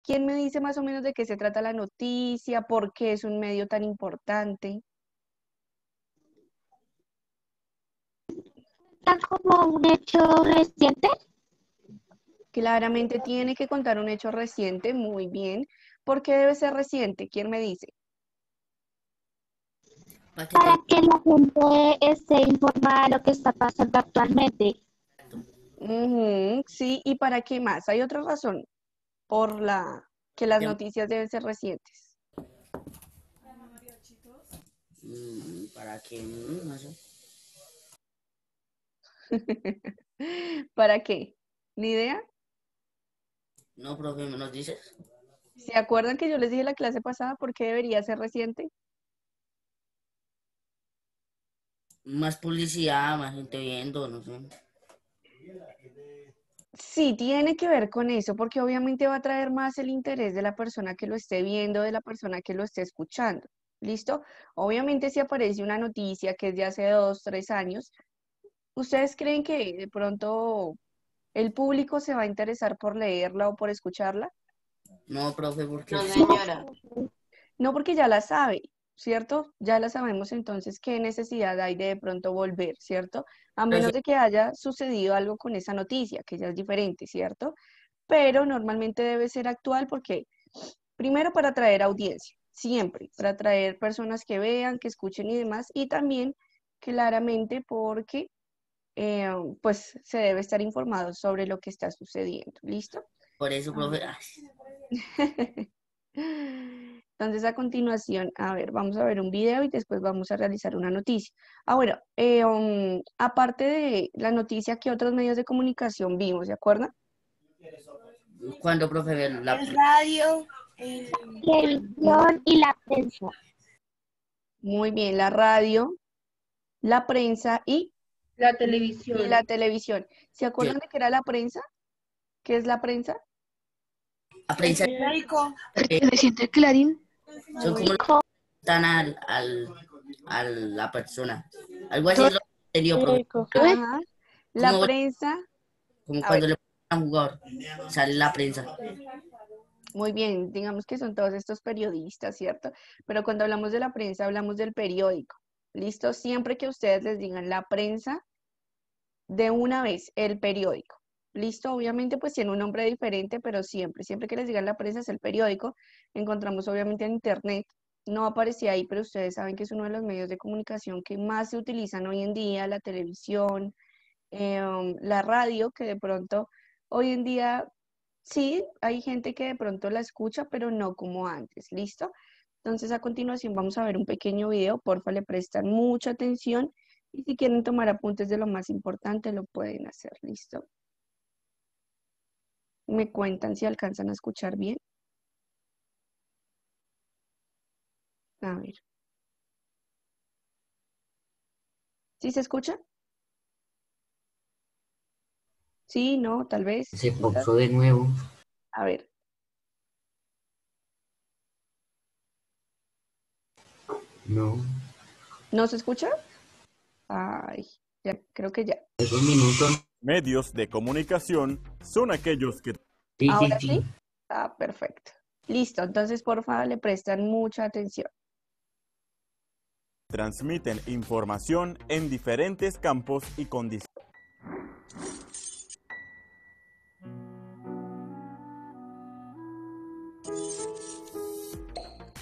¿Quién me dice más o menos de qué se trata la noticia? ¿Por qué es un medio tan importante? ¿Tan como un hecho reciente? Claramente tiene que contar un hecho reciente, muy bien. ¿Por qué debe ser reciente? ¿Quién me dice? Para que todo Para que la gente esté informada de lo que está pasando actualmente. Ujú, sí, ¿y para qué más? Hay otra razón por la que las ya- noticias deben ser recientes. para que, no sé. ¿Para qué? ¿Ni idea? No, profe, ¿me nos dices? ¿Se acuerdan que yo les dije la clase pasada por qué debería ser reciente? Más publicidad, más gente viendo, no sé. Sí, tiene que ver con eso, porque obviamente va a traer más el interés de la persona que lo esté viendo, de la persona que lo esté escuchando. ¿Listo? Obviamente si aparece una noticia que es de hace 2, 3 años, ¿ustedes creen que de pronto el público se va a interesar por leerla o por escucharla? No, profe, porque No, sí. señora. No, porque ya la sabe, ¿cierto? Ya la sabemos, entonces, ¿qué necesidad hay de pronto volver, ¿cierto? A menos Profe, de que haya sucedido algo con esa noticia, que ya es diferente, ¿cierto? Pero normalmente debe ser actual porque, primero, para atraer audiencia, siempre, para atraer personas que vean, que escuchen y demás, y también, claramente, porque, eh, pues, se debe estar informado sobre lo que está sucediendo, ¿listo? por eso, profe, Entonces, a continuación, a ver, vamos a ver un video y después vamos a realizar una noticia. Ah, bueno, aparte de la noticia, ¿qué otros medios de comunicación vimos? ¿Se acuerdan? cuando, profe, El radio, Televisión y la prensa. Muy bien, la radio, la prensa la y televisión, la televisión. ¿Se acuerdan de qué era la prensa? ¿Qué es la prensa? la el prensa, periódico, Perteneciente Clarín. son como Muy, los que están a la persona. Algo así es lo que entendió, profe. Periódico, ¿qué? ajá. La Como, prensa, como a ver, cuando le ponen a jugar, sale la prensa. muy bien, digamos que son todos estos periodistas, ¿cierto? Pero cuando hablamos de la prensa, hablamos del periódico. ¿Listo? Siempre que ustedes les digan la prensa, de una vez, el periódico. ¿Listo? Obviamente, pues tiene un nombre diferente, pero siempre que les digan la prensa es el periódico. Encontramos obviamente en internet. No aparecía ahí, pero ustedes saben que es uno de los medios de comunicación que más se utilizan hoy en día, la televisión, la radio, que de pronto hoy en día sí, hay gente que de pronto la escucha, pero no como antes, ¿listo? Entonces a continuación vamos a ver un pequeño video, porfa, le prestan mucha atención y si quieren tomar apuntes de lo más importante lo pueden hacer, ¿listo? Me cuentan si alcanzan a escuchar bien. A ver. ¿Sí se escucha? Sí, no, tal vez. Se Quizás. pausó de nuevo. A ver. No, ¿No se escucha? Ay, ya, creo que ya. es un minuto. Medios de comunicación son aquellos que Sí, sí, ¿Ahora sí. sí? Ah, perfecto. Listo, entonces porfa le prestan mucha atención. transmiten información en diferentes campos y condiciones.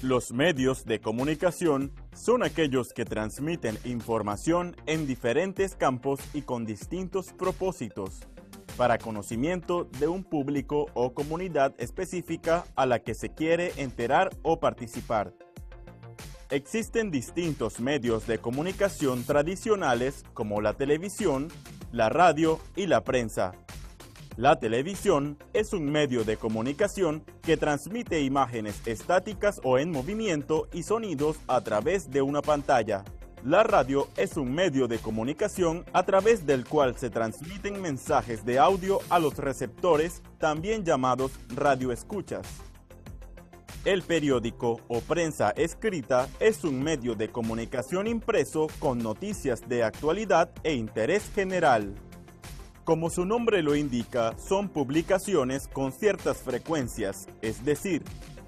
Los medios de comunicación son aquellos que transmiten información en diferentes campos y con distintos propósitos, para conocimiento de un público o comunidad específica a la que se quiere enterar o participar. Existen distintos medios de comunicación tradicionales como la televisión, la radio y la prensa. La televisión es un medio de comunicación que transmite imágenes estáticas o en movimiento y sonidos a través de una pantalla. La radio es un medio de comunicación a través del cual se transmiten mensajes de audio a los receptores, también llamados radioescuchas. El periódico o prensa escrita es un medio de comunicación impreso con noticias de actualidad e interés general. Como su nombre lo indica, son publicaciones con ciertas frecuencias, es decir,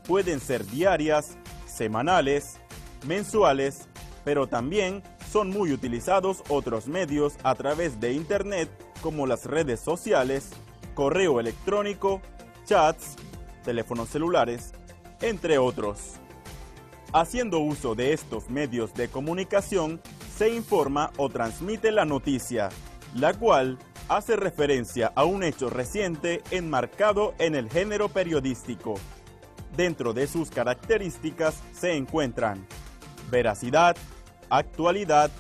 pueden ser diarias, semanales, mensuales, pero también son muy utilizados otros medios a través de Internet como las redes sociales, correo electrónico, chats, teléfonos celulares, entre otros. Haciendo uso de estos medios de comunicación, se informa o transmite la noticia, la cual hace referencia a un hecho reciente enmarcado en el género periodístico. Dentro de sus características se encuentran veracidad, actualidad,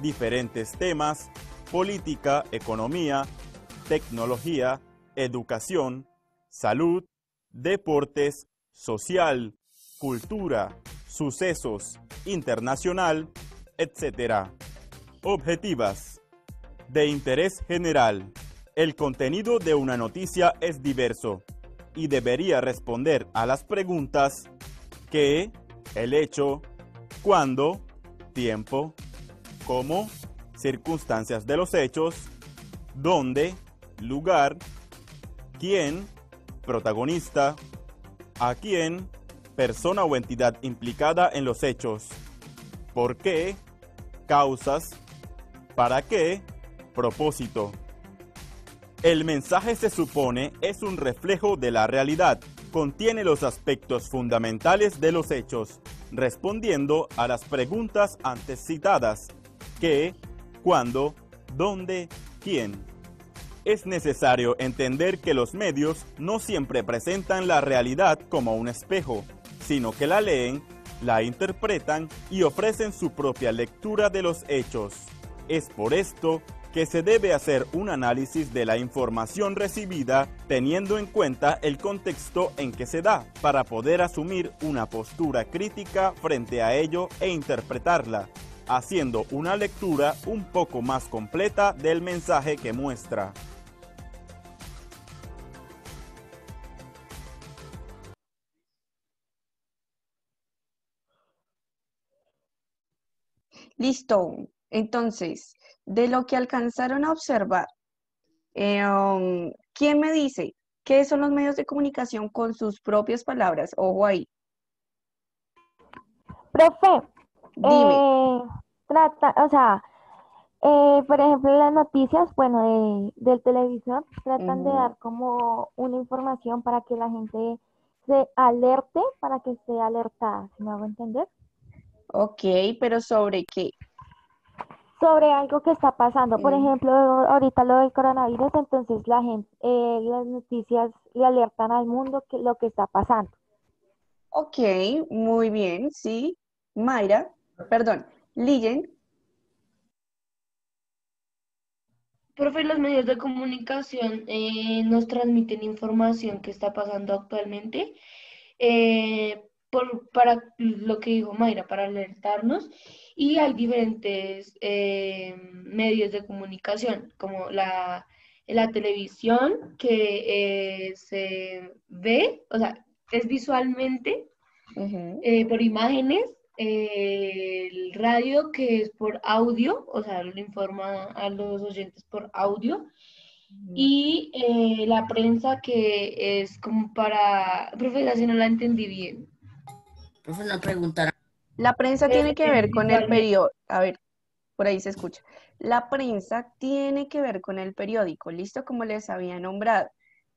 diferentes temas, política, economía, tecnología, educación, salud, deportes, social, cultura, sucesos, internacional, etc. Objetivas. De interés general. El contenido de una noticia es diverso y debería responder a las preguntas ¿qué?, el hecho, cuándo, tiempo, cómo, circunstancias de los hechos, dónde, lugar, quién, protagonista, a quién, persona o entidad implicada en los hechos, por qué, causas, para qué, propósito. El mensaje, se supone, es un reflejo de la realidad. Contiene los aspectos fundamentales de los hechos, respondiendo a las preguntas antes citadas: ¿qué?, cuándo, dónde, quién. Es necesario entender que los medios no siempre presentan la realidad como un espejo, sino que la leen, la interpretan y ofrecen su propia lectura de los hechos. Es por esto que se debe hacer un análisis de la información recibida teniendo en cuenta el contexto en que se da para poder asumir una postura crítica frente a ello e interpretarla, haciendo una lectura un poco más completa del mensaje que muestra. Listo. Entonces, de lo que alcanzaron a observar, ¿quién me dice qué son los medios de comunicación con sus propias palabras? Ojo ahí. Profe, Dime. o sea, por ejemplo, las noticias, bueno, del televisor, tratan de Ujú. dar como una información para que la gente se alerte, para que esté alertada, ¿si me hago entender? Ok, pero ¿sobre qué? Sobre algo que está pasando. Por Mm, ejemplo, ahorita lo del coronavirus, entonces la gente, las noticias le alertan al mundo que lo que está pasando. ok, muy bien, sí. Mayra, perdón, Lillen. Profe, los medios de comunicación nos transmiten información que está pasando actualmente para lo que dijo Mayra, para alertarnos. Y hay diferentes medios de comunicación, como la televisión, que se ve, o sea, es visualmente Ujú. por imágenes, el radio que es por audio, o sea, lo informa a los oyentes por audio, Ujú. y la prensa que es como para, profe, si no la entendí bien. Profe, no preguntaron. La prensa tiene que ver con el Visualmente. periódico. A ver, por ahí se escucha. La prensa tiene que ver con el periódico, listo, como les había nombrado.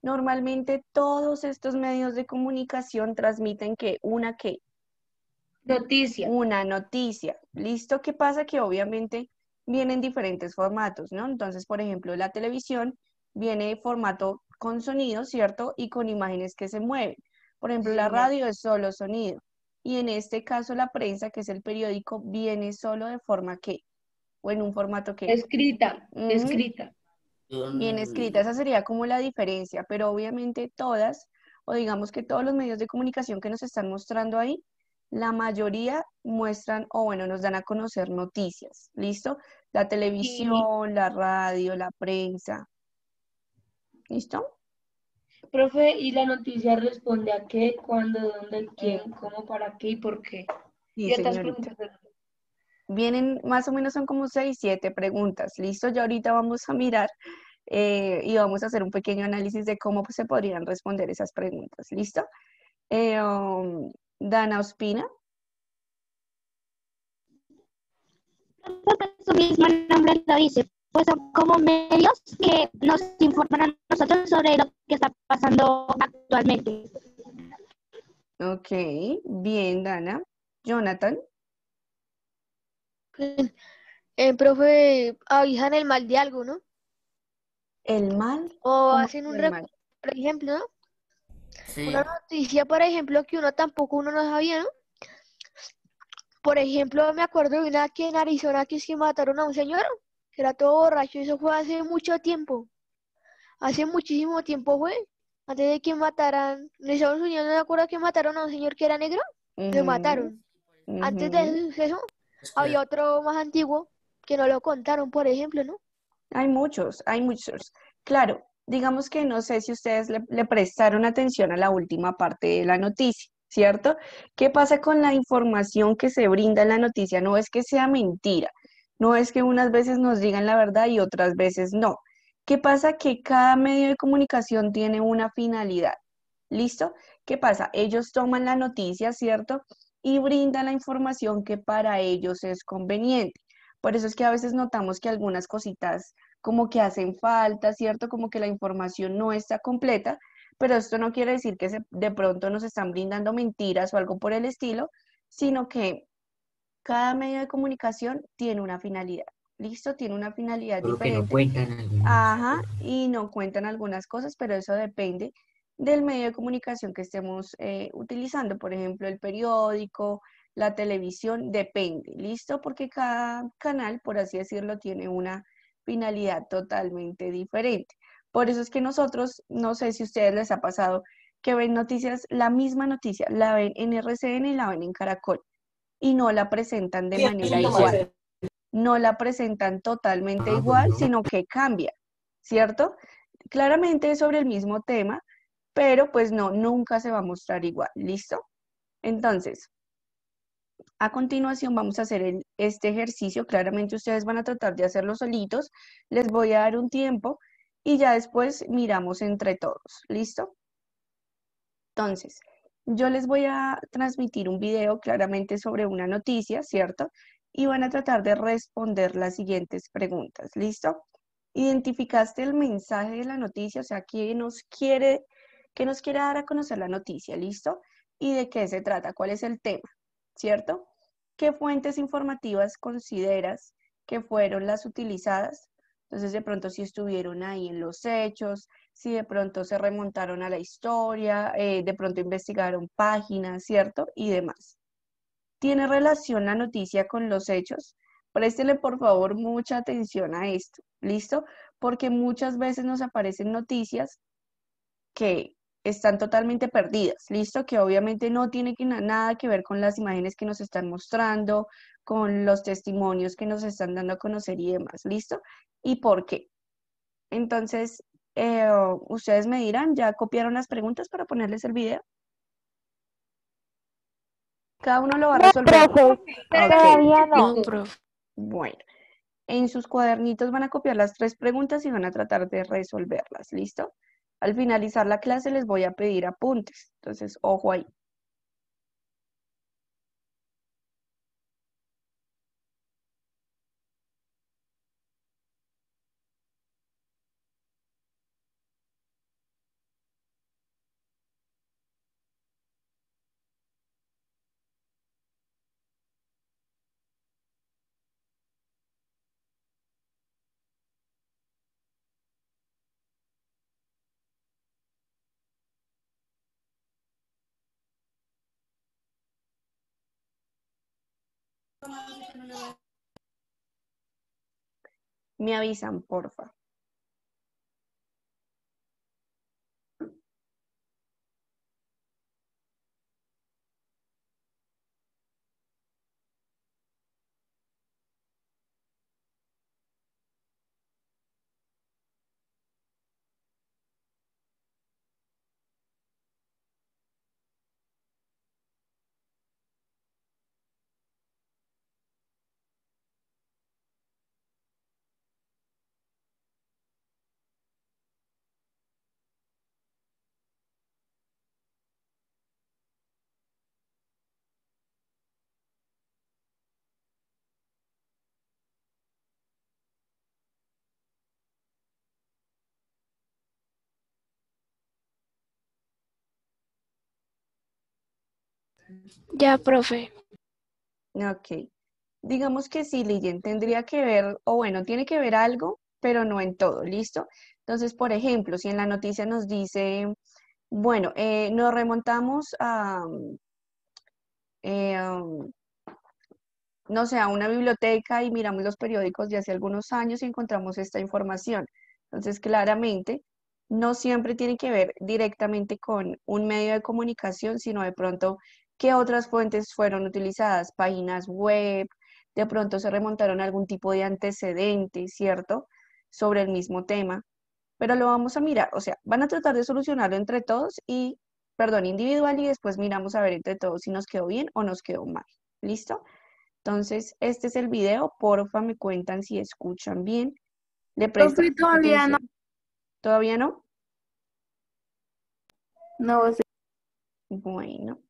Normalmente todos estos medios de comunicación transmiten que Noticia. una noticia, listo. ¿Qué pasa? Que obviamente vienen diferentes formatos, ¿no? Entonces, por ejemplo, la televisión viene en formato con sonido, ¿cierto? Y con imágenes que se mueven. Por ejemplo, Sí, la señor. radio es solo sonido. Y en este caso, la prensa, que es el periódico, viene solo de forma que, o en un formato que. Escrita, Ujú. escrita. Bien escrita, esa sería como la diferencia, pero obviamente todas, o digamos que todos los medios de comunicación que nos están mostrando ahí, la mayoría muestran, o bueno, nos dan a conocer noticias, ¿listo? La Y, televisión, la radio, la prensa, ¿listo? profe, y la noticia responde a qué, cuándo, dónde, Mm, quién, cómo, para qué y por qué. sí, Y otras señorita. preguntas. Vienen más o menos son como 6, 7 preguntas, ¿listo? Ya ahorita vamos a mirar y vamos a hacer un pequeño análisis de cómo se podrían responder esas preguntas. ¿Listo? Dana Ospina. Su mismo nombre lo dice, pues son como medios que nos informan a nosotros sobre lo que está pasando actualmente. Ok, bien, Dana. Jonathan. Profe, avisan el mal de algo, ¿no? El mal. O ¿Cómo hacen un el mal? por ejemplo, ¿no? Sí, Una noticia, por ejemplo, que uno no sabía, ¿no? Por ejemplo, me acuerdo de una que en Arizona que es que mataron a un señor, que era todo borracho, eso fue hace mucho tiempo. Hace muchísimo tiempo fue, antes de que mataran, en Estados Unidos no me acuerdo que mataron a un señor que era negro, lo Ujú, mataron. Antes de ujú. ese suceso, es había correcto. otro más antiguo que no lo contaron, por ejemplo, ¿no? Hay muchos, hay muchos. Claro, digamos que no sé si ustedes le prestaron atención a la última parte de la noticia, ¿cierto? ¿Qué pasa con la información que se brinda en la noticia? No es que sea mentira, no es que unas veces nos digan la verdad y otras veces no. ¿Qué pasa? Que cada medio de comunicación tiene una finalidad. ¿Listo? ¿Qué pasa? Ellos toman la noticia, ¿cierto? Y brindan la información que para ellos es conveniente. Por eso es que a veces notamos que algunas cositas como que hacen falta, ¿cierto? Como que la información no está completa, pero esto no quiere decir que de pronto nos están brindando mentiras o algo por el estilo, sino que cada medio de comunicación tiene una finalidad. ¿Listo? Tiene una finalidad Solo que no diferente. cuentan algunas Ajá, cosas. y no cuentan algunas cosas, pero eso depende del medio de comunicación que estemos utilizando. Por ejemplo, el periódico, la televisión, depende, ¿listo? Porque cada canal, por así decirlo, tiene una finalidad totalmente diferente. Por eso es que nosotros, no sé si a ustedes les ha pasado que ven noticias, la misma noticia, la ven en RCN y la ven en Caracol y no la presentan de manera igual, no la presentan totalmente Ah, igual, bueno. sino que cambia, ¿cierto? Claramente es sobre el mismo tema, pero pues no, nunca se va a mostrar igual, ¿listo? Entonces, a continuación vamos a hacer este ejercicio, claramente ustedes van a tratar de hacerlo solitos, les voy a dar un tiempo y ya después miramos entre todos, ¿listo? Entonces, yo les voy a transmitir un video claramente sobre una noticia, ¿cierto? Y van a tratar de responder las siguientes preguntas, ¿listo? ¿Identificaste el mensaje de la noticia? O sea, qué nos quiere dar a conocer la noticia? ¿Listo? ¿Y de qué se trata? ¿Cuál es el tema? ¿Cierto? ¿Qué fuentes informativas consideras que fueron las utilizadas? Entonces, de pronto, si estuvieron ahí en los hechos, si de pronto se remontaron a la historia, de pronto investigaron páginas, ¿cierto? Y demás. ¿Tiene relación la noticia con los hechos? Préstele por favor mucha atención a esto, ¿listo? Porque muchas veces nos aparecen noticias que están totalmente perdidas, ¿listo? Que obviamente no tiene nada que ver con las imágenes que nos están mostrando, con los testimonios que nos están dando a conocer y demás, ¿listo? ¿Y por qué? Entonces, ustedes me dirán, ¿ya copiaron las preguntas para ponerles el video? Cada uno lo va a No, resolver. profe, Ok, todavía no. No, profe. bueno. En sus cuadernitos van a copiar las 3 preguntas y van a tratar de resolverlas, ¿listo? Al finalizar la clase les voy a pedir apuntes, entonces, ojo ahí. Me avisan, porfa. Ya, profe. Ok. Digamos que sí, Lilian, tendría que ver, o bueno, tiene que ver algo, pero no en todo, ¿listo? Entonces, por ejemplo, si en la noticia nos dice, bueno, nos remontamos a, eh, um, no sé, a una biblioteca y miramos los periódicos de hace algunos años y encontramos esta información. Entonces, claramente, no siempre tiene que ver directamente con un medio de comunicación, sino de pronto qué otras fuentes fueron utilizadas, páginas web, de pronto se remontaron a algún tipo de antecedente, ¿cierto? Sobre el mismo tema, pero lo vamos a mirar, o sea, van a tratar de solucionarlo entre todos y, perdón, individual y después miramos a ver entre todos si nos quedó bien o nos quedó mal. ¿Listo? Entonces, este es el video, porfa, me cuentan si escuchan bien. Le prestan Profe, todavía no. atención. ¿Todavía no? No sé. Bueno,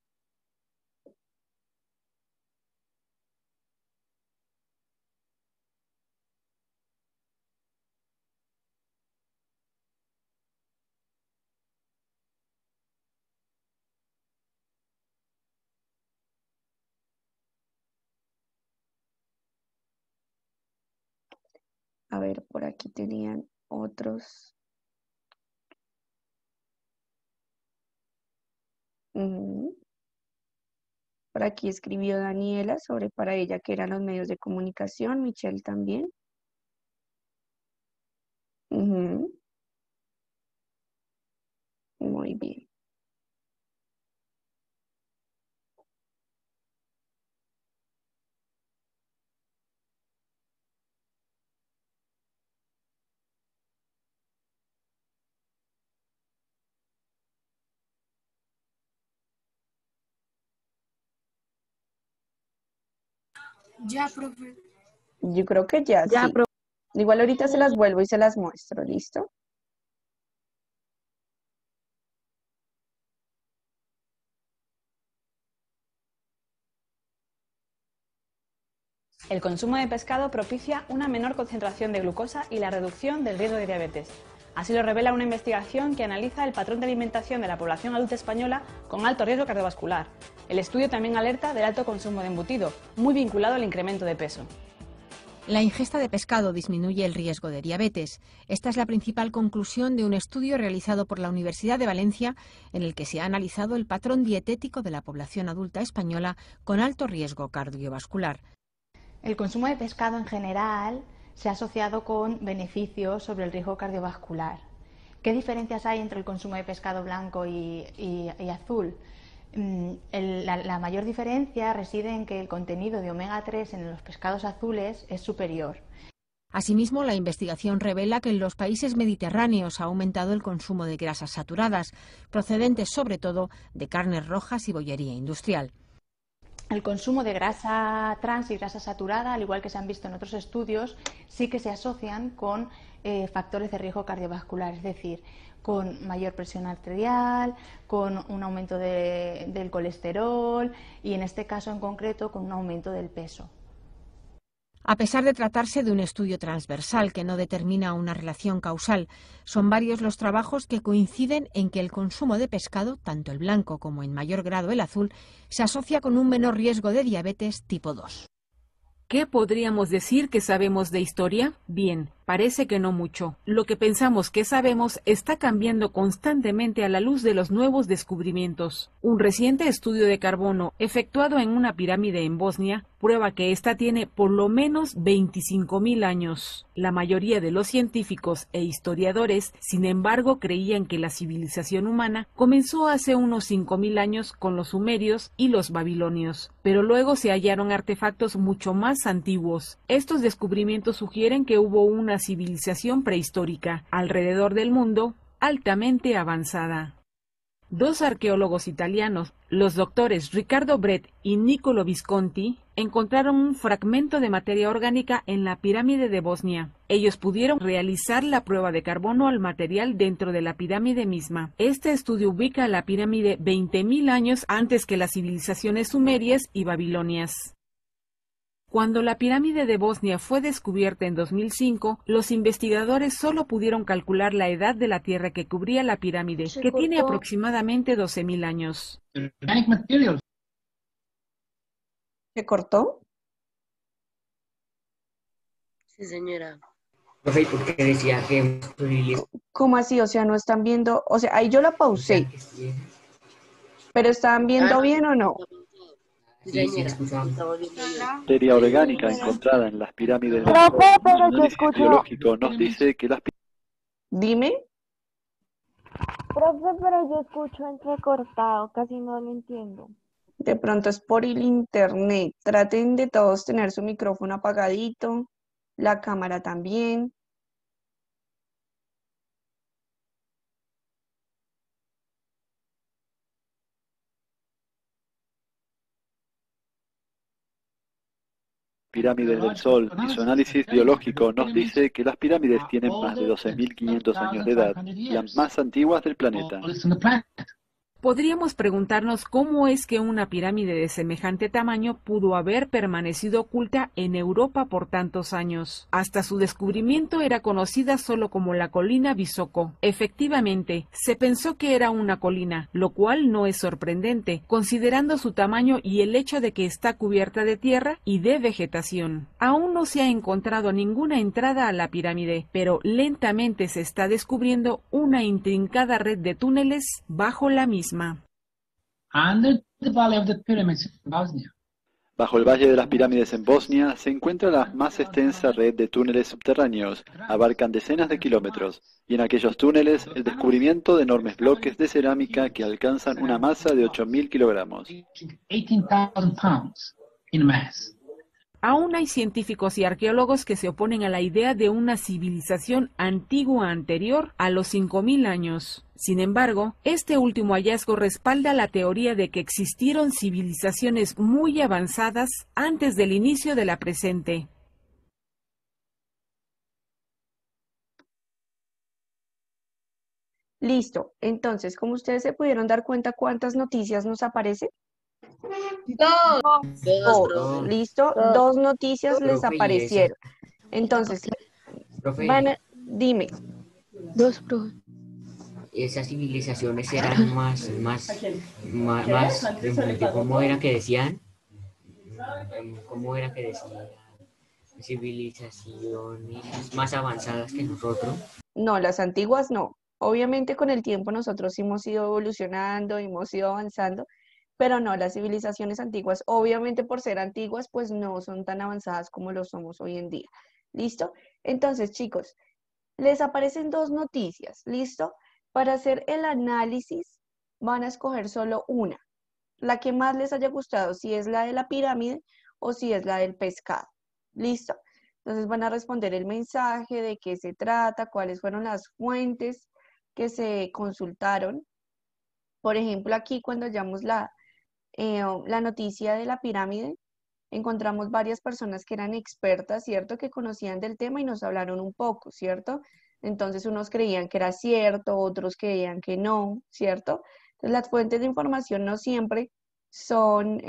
a ver, por aquí tenían otros. Ujú. Por aquí escribió Daniela sobre para ella que eran los medios de comunicación, Michelle también. Ujú. Muy bien. Ya, profe. Yo creo que ya Ya, sí. Igual ahorita se las vuelvo y se las muestro, ¿listo? El consumo de pescado propicia una menor concentración de glucosa y la reducción del riesgo de diabetes. Así lo revela una investigación que analiza el patrón de alimentación de la población adulta española con alto riesgo cardiovascular. El estudio también alerta del alto consumo de embutido, muy vinculado al incremento de peso. La ingesta de pescado disminuye el riesgo de diabetes. Esta es la principal conclusión de un estudio realizado por la Universidad de Valencia en el que se ha analizado el patrón dietético de la población adulta española con alto riesgo cardiovascular. El consumo de pescado en general se ha asociado con beneficios sobre el riesgo cardiovascular. ¿Qué diferencias hay entre el consumo de pescado blanco y azul? La mayor diferencia reside en que el contenido de omega 3 en los pescados azules es superior. Asimismo, la investigación revela que en los países mediterráneos ha aumentado el consumo de grasas saturadas, procedentes sobre todo de carnes rojas y bollería industrial. El consumo de grasa trans y grasa saturada, al igual que se han visto en otros estudios, sí que se asocian con factores de riesgo cardiovascular, es decir, con mayor presión arterial, con un aumento del colesterol y, en este caso en concreto, con un aumento del peso. A pesar de tratarse de un estudio transversal que no determina una relación causal, son varios los trabajos que coinciden en que el consumo de pescado, tanto el blanco como en mayor grado el azul, se asocia con un menor riesgo de diabetes tipo 2. ¿Qué podríamos decir que sabemos de historia? Bien, parece que no mucho. Lo que pensamos que sabemos está cambiando constantemente a la luz de los nuevos descubrimientos. Un reciente estudio de carbono efectuado en una pirámide en Bosnia prueba que ésta tiene por lo menos 25.000 años. La mayoría de los científicos e historiadores, sin embargo, creían que la civilización humana comenzó hace unos 5.000 años con los sumerios y los babilonios, pero luego se hallaron artefactos mucho más antiguos. Estos descubrimientos sugieren que hubo una civilización prehistórica alrededor del mundo altamente avanzada. Dos arqueólogos italianos, los doctores Riccardo Brett y Niccolo Visconti, encontraron un fragmento de materia orgánica en la pirámide de Bosnia. Ellos pudieron realizar la prueba de carbono al material dentro de la pirámide misma. Este estudio ubica a la pirámide 20.000 años antes que las civilizaciones sumerias y babilonias. Cuando la pirámide de Bosnia fue descubierta en 2005, los investigadores solo pudieron calcular la edad de la tierra que cubría la pirámide, que tiene aproximadamente 12.000 años. ¿Se cortó? Sí, señora. Profe, ¿y por qué decía que posibilidades ¿Cómo así? O sea, no están viendo, o sea, ahí yo la pausé, que sí? pero ¿estaban viendo No, bien o no? sí, Sí, sí, señora. escuchamos. Estamos viendo bien. Materia orgánica encontrada en las pirámides del Profe, Sol. Su pero yo análisis escucho, biológico nos dice que las Dime. profe, pero yo escucho entrecortado, casi no lo entiendo. De pronto es por el internet. Traten de todos tener su micrófono apagadito, la cámara también. pirámides del Sol y su análisis biológico nos dice que las pirámides tienen más de 12.500 años de edad, las más antiguas del planeta. Podríamos preguntarnos cómo es que una pirámide de semejante tamaño pudo haber permanecido oculta en Europa por tantos años. Hasta su descubrimiento era conocida solo como la colina Visoko. Efectivamente, se pensó que era una colina, lo cual no es sorprendente, considerando su tamaño y el hecho de que está cubierta de tierra y de vegetación. Aún no se ha encontrado ninguna entrada a la pirámide, pero lentamente se está descubriendo una intrincada red de túneles bajo la misma. Bajo el Valle de las Pirámides en Bosnia se encuentra la más extensa red de túneles subterráneos, abarcan decenas de kilómetros, y en aquellos túneles el descubrimiento de enormes bloques de cerámica que alcanzan una masa de 8.000 kilogramos. Aún hay científicos y arqueólogos que se oponen a la idea de una civilización antigua anterior a los 5.000 años. Sin embargo, este último hallazgo respalda la teoría de que existieron civilizaciones muy avanzadas antes del inicio de la presente. Listo. Entonces, como ustedes se pudieron dar cuenta, ¿cuántas noticias nos aparecen? Dos. Dos. ¿Listo? Dos noticias les Profe, y esa, aparecieron. Entonces, profe, dime. Dos, profe. esas civilizaciones eran ¿cómo era que decían? ¿Cómo era que decían? Civilizaciones más avanzadas que nosotros. No, las antiguas no. Obviamente con el tiempo nosotros hemos ido evolucionando, hemos ido avanzando, pero no, las civilizaciones antiguas, obviamente por ser antiguas, pues no son tan avanzadas como lo somos hoy en día. ¿Listo? Entonces, chicos, les aparecen dos noticias, ¿listo? Para hacer el análisis van a escoger solo una, la que más les haya gustado, si es la de la pirámide o si es la del pescado, ¿listo? Entonces van a responder el mensaje, de qué se trata, cuáles fueron las fuentes que se consultaron. Por ejemplo, aquí cuando hallamos la noticia de la pirámide, encontramos varias personas que eran expertas, ¿cierto? Que conocían del tema y nos hablaron un poco, ¿cierto? Entonces unos creían que era cierto, otros creían que no, ¿cierto? Entonces las fuentes de información no siempre son,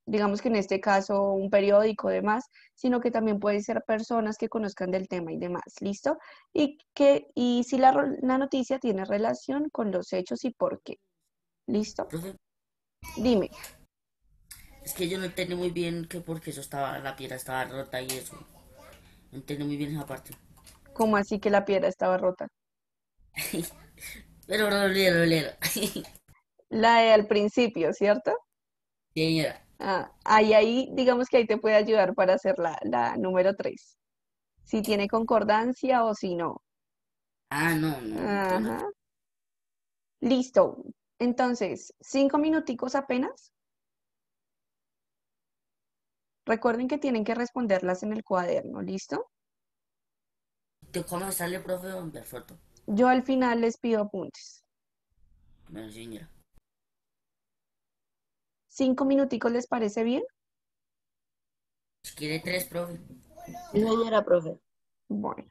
digamos que en este caso un periódico o demás, sino que también pueden ser personas que conozcan del tema y demás, ¿listo? Y si la noticia tiene relación con los hechos y por qué, ¿listo? Profe, Dime. es que yo no entendí muy bien que porque la piedra estaba rota y eso. No entendí muy bien esa parte. ¿Cómo así que la piedra estaba rota? Pero rolero. La de al principio, ¿cierto? Señora. Ahí, digamos que ahí te puede ayudar para hacer la número 3. Si tiene concordancia o si no. No. Ajá. Listo. Entonces, 5 minuticos apenas. Recuerden que tienen que responderlas en el cuaderno, ¿listo? ¿Cómo sale, profe? Ver foto. Yo al final les pido apuntes. Bueno, señora. 5 minuticos, ¿les parece bien? Si quiere 3, profe. Sí, señora, profe. Bueno.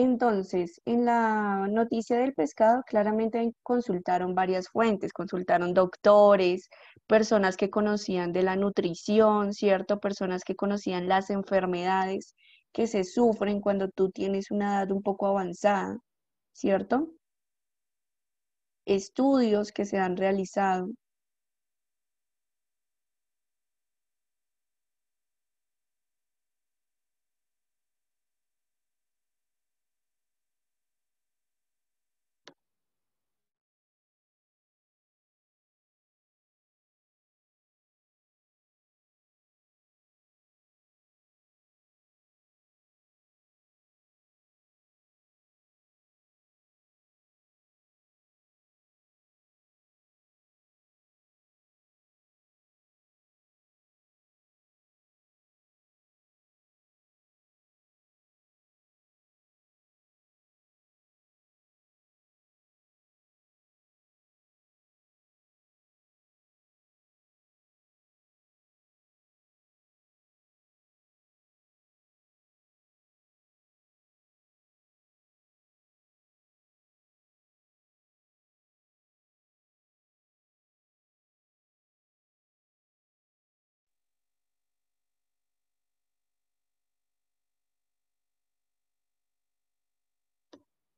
Entonces, en la noticia del pescado, claramente consultaron varias fuentes, consultaron doctores, personas que conocían de la nutrición, ¿cierto? Personas que conocían las enfermedades que se sufren cuando tú tienes una edad un poco avanzada, ¿cierto? Estudios que se han realizado.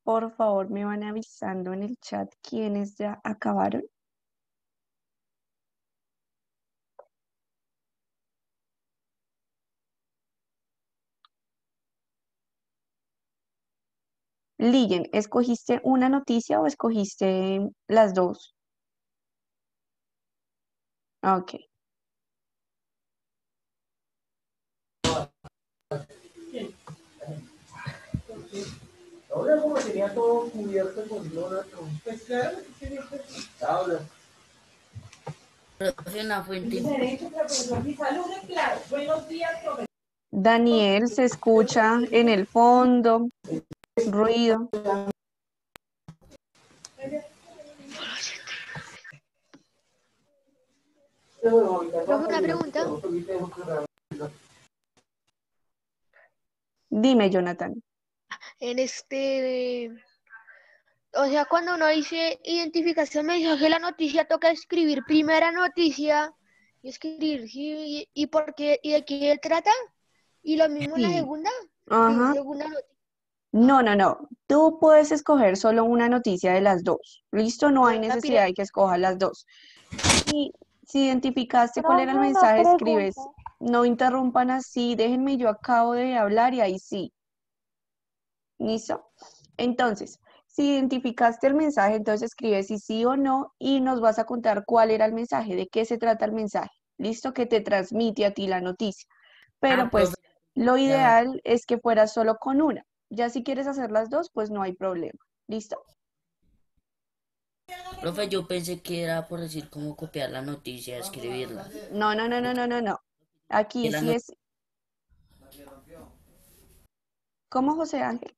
Por favor, me van avisando en el chat quiénes ya acabaron. Ligen, ¿escogiste una noticia o escogiste las dos? Ok. Ahora como tenía todo cubierto con lona, pues claro, tabla. Profe, una fuente. Buenos días, profesor. Daniel, se escucha en el fondo, ruido. Profe, una pregunta. Dime, Jonathan. O sea, cuando uno dice identificación mensaje, la noticia toca escribir primera noticia y escribir sí, y por qué y de qué trata. Y lo mismo en la Sí. segunda, Ajá. segunda noticia. No. Tú puedes escoger solo una noticia de las dos. ¿Listo? No hay necesidad de que escojas las dos. Y si identificaste cuál era el Profe, una mensaje, escribes, pregunta. no interrumpan así, déjenme, yo acabo de hablar y ahí sí. ¿Listo? Entonces, si identificaste el mensaje, entonces escribes si sí o no y nos vas a contar cuál era el mensaje, de qué se trata el mensaje. ¿Listo? Que te transmite a ti la noticia. Pero pues Profe, lo ya. ideal es que fueras solo con una. Ya si quieres hacer las dos, pues no hay problema. ¿Listo? Profe, yo pensé que era por decir cómo copiar la noticia, escribirla. No. Que Aquí la sí no- es. ¿Cómo, José Ángel?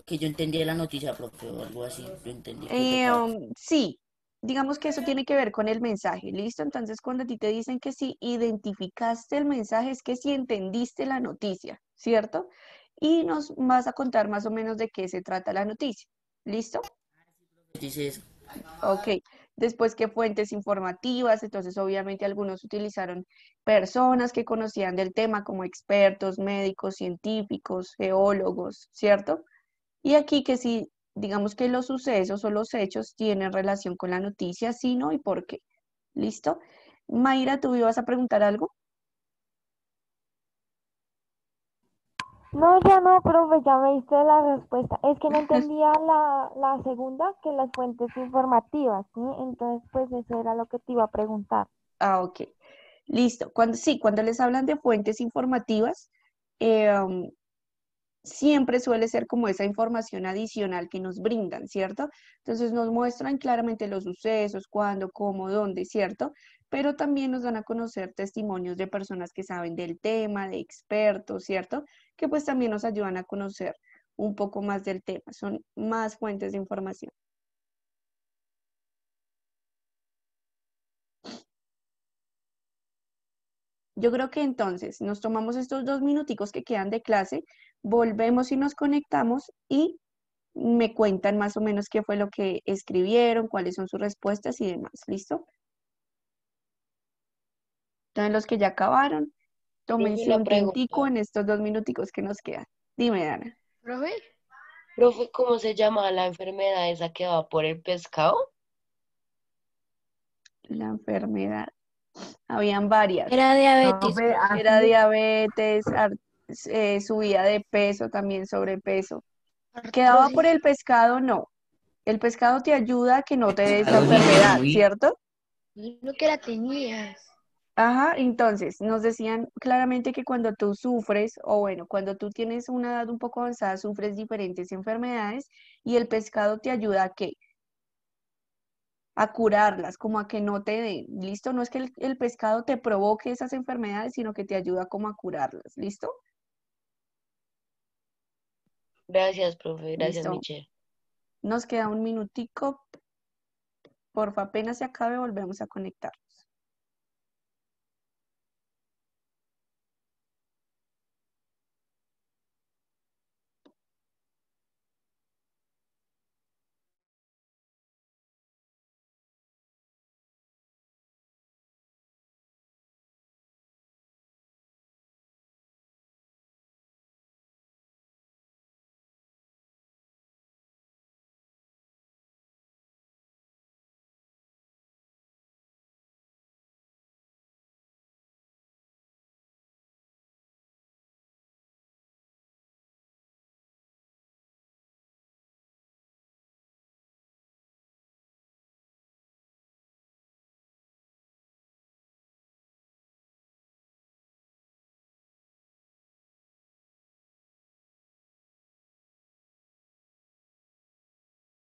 que yo entendí la noticia, profe, o algo así. Yo entendí que tocaba. Sí, digamos que eso tiene que ver con el mensaje, ¿listo? Entonces, cuando a ti te dicen que sí identificaste el mensaje, es que sí entendiste la noticia, ¿cierto? Y nos vas a contar más o menos de qué se trata la noticia, ¿listo? Dice eso. Ok, después que fuentes informativas, entonces obviamente algunos utilizaron personas que conocían del tema como expertos, médicos, científicos, geólogos, ¿cierto? Y aquí que si, digamos que los sucesos o los hechos tienen relación con la noticia, sí, no y por qué. ¿Listo? Mayra, ¿tú ibas a preguntar algo? No, ya no, profe, ya me diste la respuesta. Es que no entendía la segunda, que las fuentes informativas, ¿sí? Entonces, pues eso era lo que te iba a preguntar. Ah, ok. Listo. Cuando les hablan de fuentes informativas, um, siempre suele ser como esa información adicional que nos brindan, ¿cierto? Entonces nos muestran claramente los sucesos, cuándo, cómo, dónde, ¿cierto? Pero también nos dan a conocer testimonios de personas que saben del tema, de expertos, ¿cierto? Que pues también nos ayudan a conocer un poco más del tema, son más fuentes de información. Yo creo que entonces nos tomamos estos 2 minuticos que quedan de clase, volvemos y nos conectamos y me cuentan más o menos qué fue lo que escribieron, cuáles son sus respuestas y demás. ¿Listo? Entonces los que ya acabaron, Profe, tómense una un tintico pregunta. en estos 2 minuticos que nos quedan. Dime, Dana. ¿Profe? Profe, ¿cómo se llama la enfermedad esa que va por el pescado? La enfermedad. Habían varias. Era diabetes. Profe, Era así, diabetes, subida de peso, también sobrepeso. ¿Quedaba por Artrosis. el pescado? No. El pescado te ayuda a que no te dé esta Pescado dice enfermedad, muy. ¿cierto? No que la tenías. Ajá, entonces nos decían claramente que cuando tú sufres, o bueno, cuando tú tienes una edad un poco avanzada, sufres diferentes enfermedades y el pescado te ayuda a qué? A curarlas, como a que no te den. ¿Listo? No es que el pescado te provoque esas enfermedades, sino que te ayuda como a curarlas. ¿Listo? Gracias, profe. Gracias, Listo. Michelle. Nos queda un minutico. Porfa, apenas se acabe, volvemos a conectar.